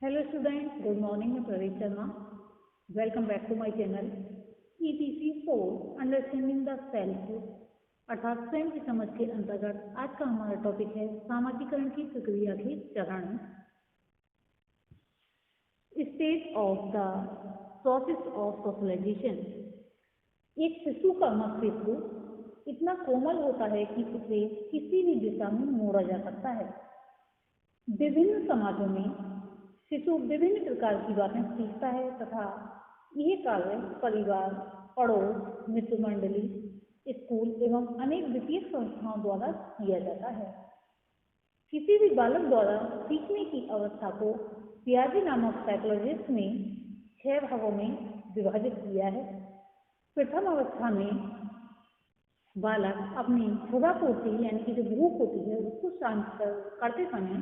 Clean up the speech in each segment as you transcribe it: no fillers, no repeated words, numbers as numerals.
Hello students, good morning. मैं Praveen Sharma. Welcome back to my channel. EPC 4 Understanding the Self अर्थात स्वयं की समझ के अंतर्गत आज का हमारा टॉपिक है सामाजिकरण की प्रक्रिया के चरण. Stage of the process of socialization. एक शिशु का मस्तिष्क इतना कोमल होता है कि उसे किसी भी दिशा में मोड़ा जा सकता है. विभिन्न समाजों में शिशु विभिन्न प्रकार की बातें सीखता है तथा यह कार्य परिवार, पड़ोस, मित्र मंडली, स्कूल एवं अनेक वित्तीय संस्थाओं द्वारा किया जाता है. किसी भी बालक द्वारा सीखने की अवस्था को पियाजे नामक साइकोलॉजिस्ट ने 6 भागों में विभाजित किया है. प्रथम अवस्था में बालक अपनी क्षुधापूर्ति यानी कि जो भूख होती है उसको शांत करते समय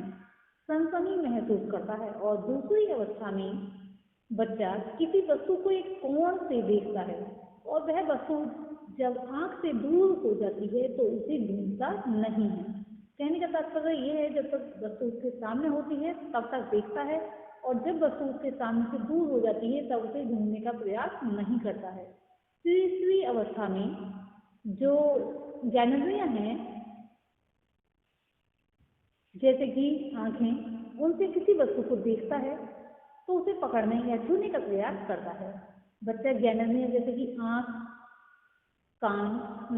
सनसनी महसूस करता है और दूसरी अवस्था में बच्चा किसी वस्तु को एक कोण से देखता है और वह वस्तु जब आंख से दूर हो जाती है तो उसे ढूंढता नहीं है. कहने का तात्पर्य यह है जब तक वस्तु उसके सामने होती है तब तक देखता है और जब वस्तु उसके सामने से दूर हो जाती है तब उसे ढूंढने का प्रयास नहीं करता है. तीसरी अवस्था में जो ज्ञानेंद्रियां हैं जैसे कि आंखें, उनसे किसी वस्तु को देखता है तो उसे पकड़ने या छूने का प्रयास करता है. बच्चा ज्ञानेंद्रियां जैसे कि आंख, कान,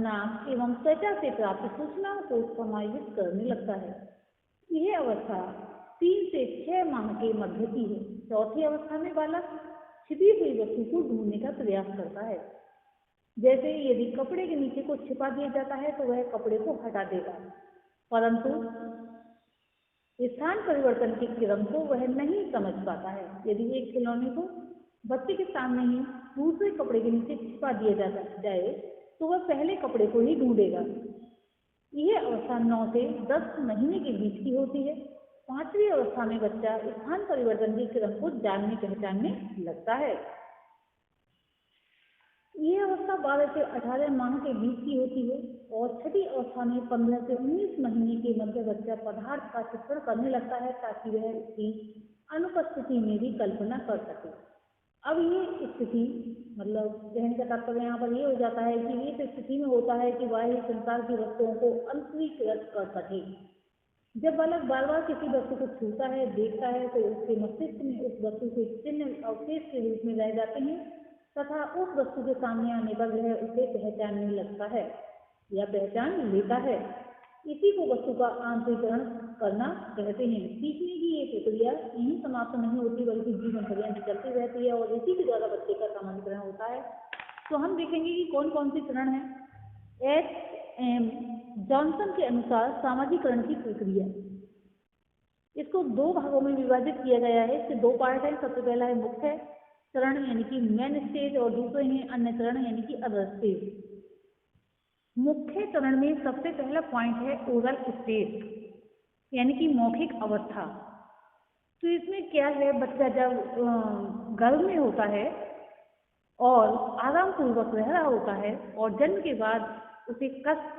नाक एवं त्वचा से प्राप्त सूचनाओं को समायोजित करने लगता है. यह अवस्था 3 से 6 माह के मध्य की है. चौथी अवस्था में बालक छिपी हुई वस्तु को ढूंढने का प्रयास करता है. जैसे यदि कपड़े के नीचे को छिपा दिया जाता है तो वह कपड़े को हटा देगा, परंतु स्थान परिवर्तन के क्रम को वह नहीं समझ पाता है. यदि एक खिलौने को बच्चे के सामने ही दूसरे कपड़े के नीचे छिपा दिया जाए तो वह पहले कपड़े को ही ढूंढेगा. यह अवस्था 9 से 10 महीने के बीच की होती है. 5वीं अवस्था में बच्चा स्थान परिवर्तन के क्रम को जानने पहचानने लगता है. यह अवस्था 12 से 18 माह के बीच की होती है और 6ठी अवस्था में 15 से 19 महीने के मध्य बच्चा पदार्थ का चित्रण करने लगता है ताकि वह उसकी अनुपस्थिति में भी कल्पना कर सके. अब ये स्थिति मतलब कहने का तात्पर्य यहाँ पर ये हो जाता है कि ये स्थिति में होता है कि वह संसार की वस्तुओं को अंतरीकृत कर सके. जब बालक बार बार किसी वस्तु को छूता है, देखता है तो उसके मस्तिष्क में उस वस्तु के चिन्ह अवशेष के रूप में रह जाते हैं तथा उस वस्तु के सामने आने पर वह उसे पहचानने लगता है या पहचान लेता है. इसी को वस्तु का आंतरिकरण करना कहते हैं. सीखने की ये प्रक्रिया यहीं समाप्त नहीं होती बल्कि जीवन पर्यंत चलती रहती है और इसी के द्वारा बच्चे का सामाजिकरण होता है. तो हम देखेंगे कि कौन कौन से चरण हैं. H.M. जॉनसन के अनुसार सामाजिकरण की प्रक्रिया, इसको 2 भागों में विभाजित किया गया है. इसके 2 पार्ट हैं. सबसे पहला है मुख्य चरण यानी कि मेन स्टेज और दूसरे हैं अन्य चरण यानी कि अदर स्टेज. मुख्य चरण में सबसे पहला पॉइंट है ओरल स्टेज यानी कि मौखिक अवस्था. तो इसमें क्या है, बच्चा जब गर्भ में होता है और आराम पूर्वक रह रहा होता है और जन्म के बाद उसे कष्ट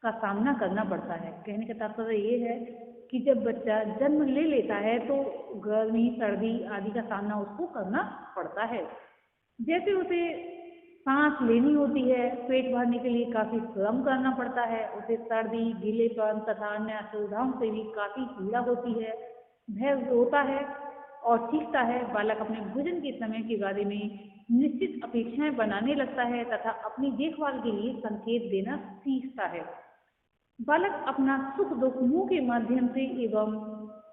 का सामना करना पड़ता है. कहने का तात्पर्य ये है कि जब बच्चा जन्म ले लेता है तो गर्मी, सर्दी आदि का सामना उसको करना पड़ता है. जैसे उसे सांस लेनी होती है, पेट भरने के लिए काफ़ी श्रम करना पड़ता है, उसे सर्दी, गीलेपन तथा अन्य असुविधाओं से भी काफ़ी पीड़ा होती है. वह रोता है और चीखता है. बालक अपने भोजन के समय के बारे में निश्चित अपेक्षाएं बनाने लगता है तथा अपनी देखभाल के लिए संकेत देना सीखता है. बालक अपना सुख दुख मुंह के माध्यम से एवं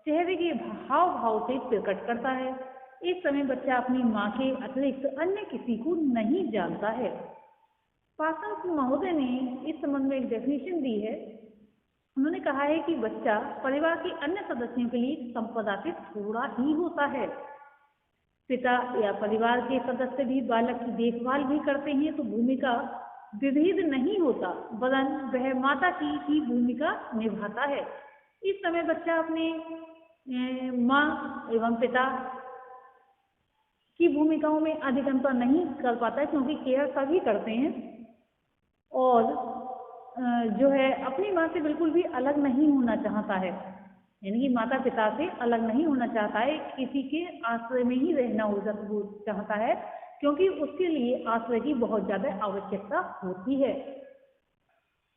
चेहरे के हाव भाव से प्रकट करता है. इस समय बच्चा अपनी माँ के अतिरिक्त अन्य किसी को नहीं जानता है. पासवान महोदय ने इस संबंध में एक डेफिनेशन दी है. उन्होंने कहा है कि बच्चा परिवार के अन्य सदस्यों के लिए संपदा से थोड़ा ही होता है. पिता या परिवार के सदस्य भी बालक की देखभाल भी करते हैं तो भूमिका विभेद नहीं होता वरन वह माता की ही भूमिका निभाता है. इस समय बच्चा अपने माँ एवं पिता की भूमिकाओं में अधिगमता नहीं कर पाता है क्योंकि केयर सभी करते हैं और जो है अपनी माँ से बिल्कुल भी अलग नहीं होना चाहता है. यानी कि माता पिता से अलग नहीं होना चाहता है, किसी के आश्रय में ही रहना हो चाहता है, क्योंकि उसके लिए आश्रय की बहुत ज़्यादा आवश्यकता होती है।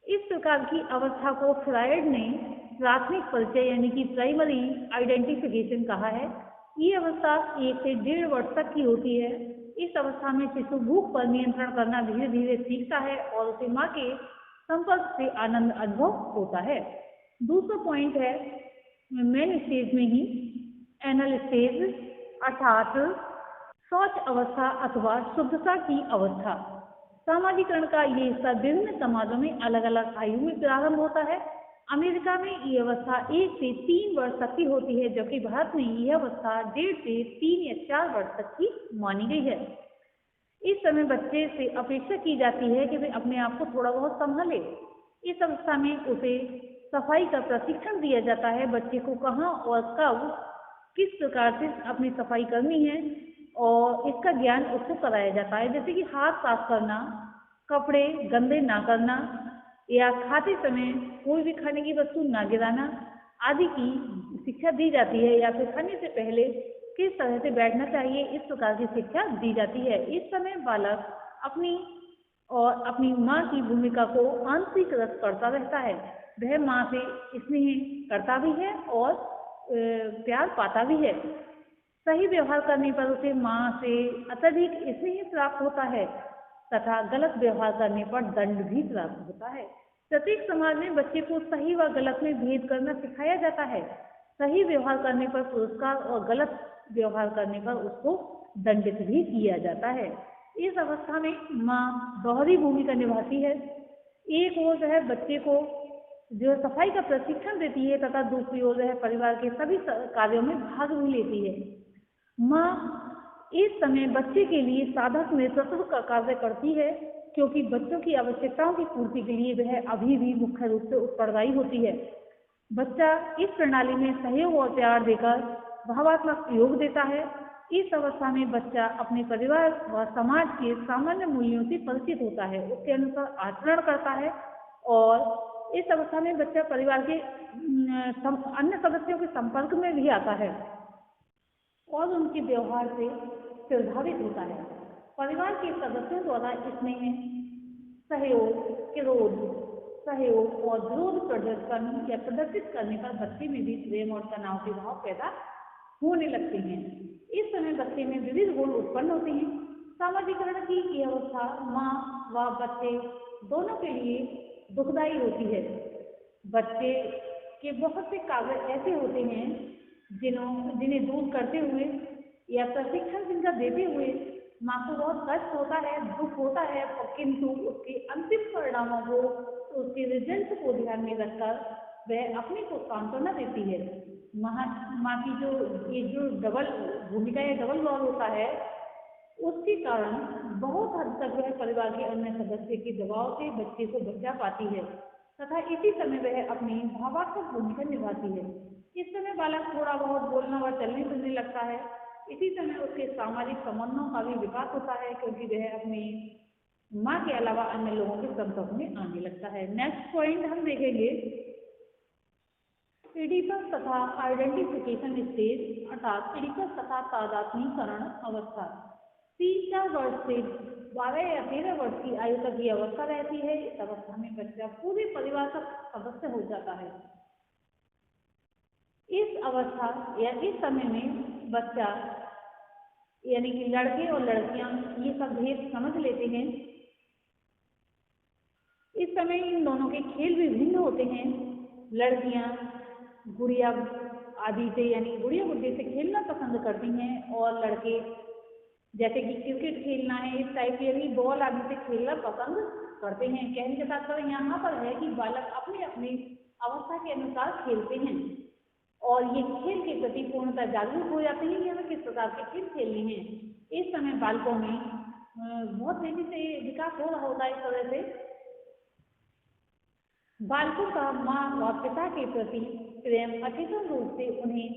इस प्रकार की अवस्था को फ्रायड ने प्राथमिक परिचय यानी कि प्राइमरी आइडेंटिफिकेशन कहा है। ये अवस्था 1 से 1.5 वर्ष तक की होती है। इस अवस्था में शिशु भूख पर नियंत्रण करना धीरे धीरे सीखता है और उसे माँ के संपर्क से आनंद अनुभव होता है। दूसरा पॉइंट है मेन स्टेज में ही एनल स्टेज अर्थात शौच अवस्था अथवा शुद्धता की अवस्था। सामाजिकरण का ये हिस्सा विभिन्न समाजों में अलग अलग आयु में प्रारंभ होता है। अमेरिका में ये अवस्था 1 से 3 वर्ष तक की होती है, जबकि भारत में यह अवस्था 1.5 से 3 या 4 वर्ष तक की मानी गई है। इस समय बच्चे से अपेक्षा की जाती है कि वे अपने आप को थोड़ा बहुत संभाले। इस अवस्था में उसे सफाई का प्रशिक्षण दिया जाता है। बच्चे को कहाँ और कब किस प्रकार से अपनी सफाई करनी है और इसका ज्ञान उसको कराया जाता है, जैसे कि हाथ साफ करना, कपड़े गंदे ना करना या खाते समय कोई भी खाने की वस्तु ना गिराना आदि की शिक्षा दी जाती है, या फिर खाने से पहले किस तरह से बैठना चाहिए, इस प्रकार की शिक्षा दी जाती है। इस समय बालक अपनी माँ की भूमिका को आंतरिक रस करता रहता है। वह माँ से स्नेह करता भी है और प्यार पाता भी है। सही व्यवहार करने पर उसे माँ से अत्यधिक स्नेह प्राप्त होता है तथा गलत व्यवहार करने पर दंड भी प्राप्त होता है। प्रत्येक समाज में बच्चे को सही व गलत में भेद करना सिखाया जाता है। सही व्यवहार करने पर पुरस्कार और गलत व्यवहार करने पर उसको दंडित भी किया जाता है। इस अवस्था में माँ दोहरी भूमिका निभाती है। एक ओर वह बच्चे को जो सफाई का प्रशिक्षण देती है तथा दूसरी ओर वह परिवार के सभी कार्यों में भाग भी लेती है। माँ इस समय बच्चे के लिए साधक नेतृत्व का कार्य करती है, क्योंकि बच्चों की आवश्यकताओं की पूर्ति के लिए वह अभी भी मुख्य रूप से उत्तरदायी होती है। बच्चा इस प्रणाली में सहयोग और प्यार देकर भावात्मक योग देता है। इस अवस्था में बच्चा अपने परिवार व समाज के सामान्य मूल्यों से परिचित होता है, उसके अनुसार आचरण करता है और इस अवस्था में बच्चा परिवार के अन्य सदस्यों के संपर्क में भी आता है और उनके व्यवहार से प्रभावित होता है। परिवार के सदस्यों द्वारा स्नेह, सहयोग और विरोध प्रदर्शित करने पर बच्चे में भी प्रेम और तनाव के भाव पैदा होने लगते हैं। इस समय बच्चे में विविध गुण उत्पन्न होते हैं। सामाजिकरण की यह अवस्था माँ व बच्चे दोनों के लिए दुखदायी होती है। बच्चे के बहुत से कार्य ऐसे होते हैं जिन्हें दूर करते हुए या प्रशिक्षण जिनका देते हुए माँ को बहुत कष्ट होता है, दुख होता है, किंतु उसके अंतिम परिणामों को, उसके रिजल्ट को ध्यान में रखकर वह अपने को सांत्वना देती है। माँ की जो डबल भूमिका या डबल रोल होता है, उसके कारण बहुत हद तक वह परिवार के अन्य सदस्य के दबाव से बच्चे को बचा पाती है तथा इसी समय वह अपनी भावात्मक भूमिका निभाती है। इस समय बालक थोड़ा बहुत बोलना व चलने फिरने लगता है। इसी समय उसके सामाजिक संबंधों का भी विकास होता है, क्योंकि वह अपनी माँ के अलावा अन्य लोगों के संपर्क में आने लगता है। नेक्स्ट पॉइंट हम देखेंगे इडिपस तथा आइडेंटिफिकेशन स्टेज अर्थात इडिपस तथा तादात्म्यीकरण अवस्था। 3-4 वर्ष से 12 या 13 वर्ष की आयु तक की अवस्था रहती है। इस अवस्था में बच्चा पूरे परिवार का सदस्य हो जाता है। इस अवस्था या इस समय में बच्चा यानी कि लड़के और लड़कियां ये सब भेद समझ लेते हैं। इस समय इन दोनों के खेल भी भिन्न होते हैं। लड़कियां गुड़िया आदि से यानी गुड़िया गुड्डे से खेलना पसंद करती हैं और लड़के जैसे कि क्रिकेट खेलना है, इस टाइप की बॉल आदि से खेलना पसंद करते हैं। कहने के तात्पर्य यहाँ पर है कि बालक अपनी अपनी अवस्था के अनुसार खेलते हैं और ये खेल के प्रति पूर्णतः जागरूक हो जाते हैं कि हमें किस प्रकार के खेल खेलने हैं। इस समय बालकों में बहुत तेजी से विकास हो रहा होता है। इस तरह से बालकों का माँ व पिता के प्रति प्रेम अचेतन रूप से उन्हें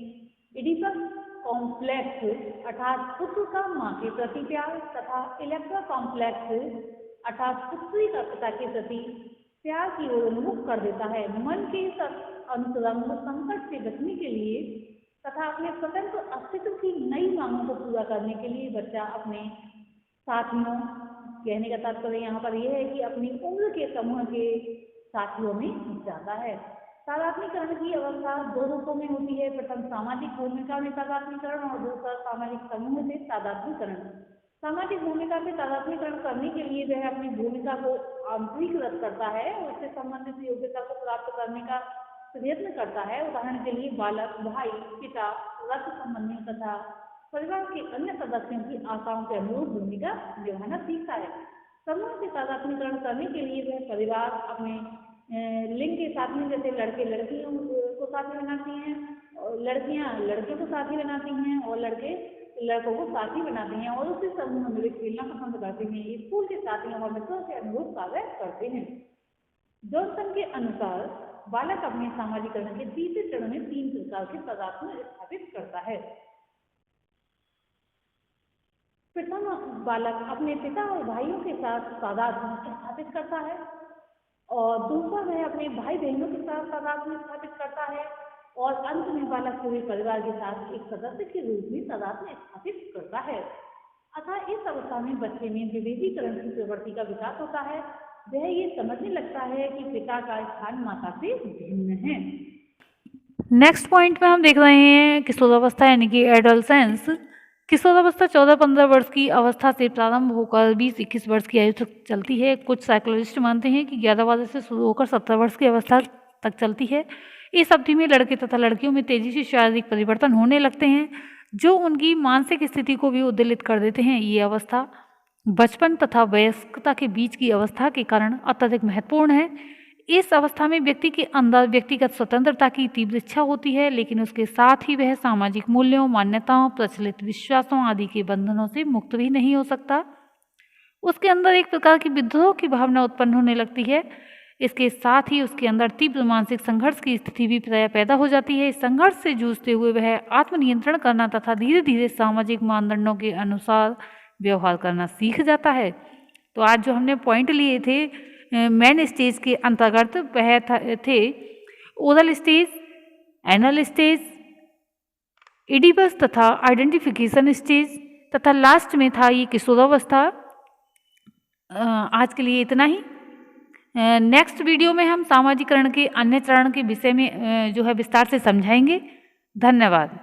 इडिपस कॉम्प्लेक्स अर्थात पुत्र का माँ के प्रति प्यार तथा इलेक्ट्रा कॉम्प्लेक्स अर्थात पुत्री का पिता के प्रति प्यार की ओर उन्मुख कर देता है। मन के इस अंतरंग संकट से बचने के लिए तथा अपने स्वतंत्र अस्तित्व की नई मांगों को पूरा करने के लिए बच्चा अपने साथियों, कहने का तात्पर्य यहाँ पर यह है कि अपनी उम्र के समूह के साथियों में जाता है। तादात्म्यकरण की अवस्था दो रूपों में होती है। प्रथम सामाजिक भूमिका में तादात्म्यकरण और दूसरा सामाजिक समूह से तादात्म्यकरण। सामाजिक भूमिका से तादात्म्यकरण करने के लिए वह अपनी भूमिका को आंतरिकृत करता है, उससे संबंधित योग्यता को प्राप्त करने का प्रयत्न करता है। उदाहरण के लिए बालक भाई, पिता, रक्त संबंधी तथा परिवार के अन्य सदस्यों की आशाओं के अनुरूप भूमिका निभाना सीखता है। समूह से तादात्म्यकरण करने के लिए वह परिवार अपने लिंग के साथी, जैसे लड़के लड़कियों को साथी बनाती हैं और लड़कियां लड़के को साथी बनाती हैं और लड़के लड़कों को साथी बनाते हैं और उसी समूह में वे खेलना पसंद करते हैं। स्कूल के साथियों और मित्रों के अनुरूप कार्य करते हैं। जॉनसन के अनुसार बालक अपने सामाजिकरण के तीसरे चरण में 3 प्रकार के तादात्म्य स्थापित करता है। प्रथम, बालक अपने पिता और भाइयों के साथ तादात्म्य स्थापित करता है और दूसरा वह अपने भाई बहनों के साथ तादात्म्य स्थापित करता है और अंत में बालक पूरे परिवार के साथ एक सदस्य के रूप में तादात्म्य स्थापित करता है। अतः इस अवस्था में बच्चे में विभेदीकरण की प्रवृत्ति का विकास होता है। वह ये समझने लगता है कि पिता का स्थान माता से भिन्न है। नेक्स्ट पॉइंट में हम देख रहे हैं किशोरावस्था यानी कि एडोलसेंस। किशोरावस्था 14-15 वर्ष की अवस्था से प्रारंभ होकर 20-21 वर्ष की आयु तक चलती है। कुछ साइकोलॉजिस्ट मानते हैं कि 11 वर्ष से शुरू होकर 17 वर्ष की अवस्था तक चलती है। इस अवधि में लड़के तथा लड़कियों में तेजी से शारीरिक परिवर्तन होने लगते हैं जो उनकी मानसिक स्थिति को भी उद्वेलित कर देते हैं। ये अवस्था बचपन तथा वयस्कता के बीच की अवस्था के कारण अत्यधिक महत्वपूर्ण है। इस अवस्था में व्यक्ति के अंदर व्यक्तिगत स्वतंत्रता की तीव्र इच्छा होती है, लेकिन उसके साथ ही वह सामाजिक मूल्यों, मान्यताओं, प्रचलित विश्वासों आदि के बंधनों से मुक्त भी नहीं हो सकता। उसके अंदर एक प्रकार की विद्रोह की भावना उत्पन्न होने लगती है। इसके साथ ही उसके अंदर तीव्र मानसिक संघर्ष की स्थिति भी प्रायः पैदा हो जाती है। इस संघर्ष से जूझते हुए वह आत्मनियंत्रण करना तथा धीरे धीरे सामाजिक मानदंडों के अनुसार व्यवहार करना सीख जाता है। तो आज जो हमने पॉइंट लिए थे मेन स्टेज के अंतर्गत वह थे oral stage, anal stage, Oedipus तथा आइडेंटिफिकेशन स्टेज तथा लास्ट में था ये किशोरावस्था। आज के लिए इतना ही। नेक्स्ट वीडियो में हम सामाजिकरण के अन्य चरण के विषय में जो है विस्तार से समझाएंगे। धन्यवाद।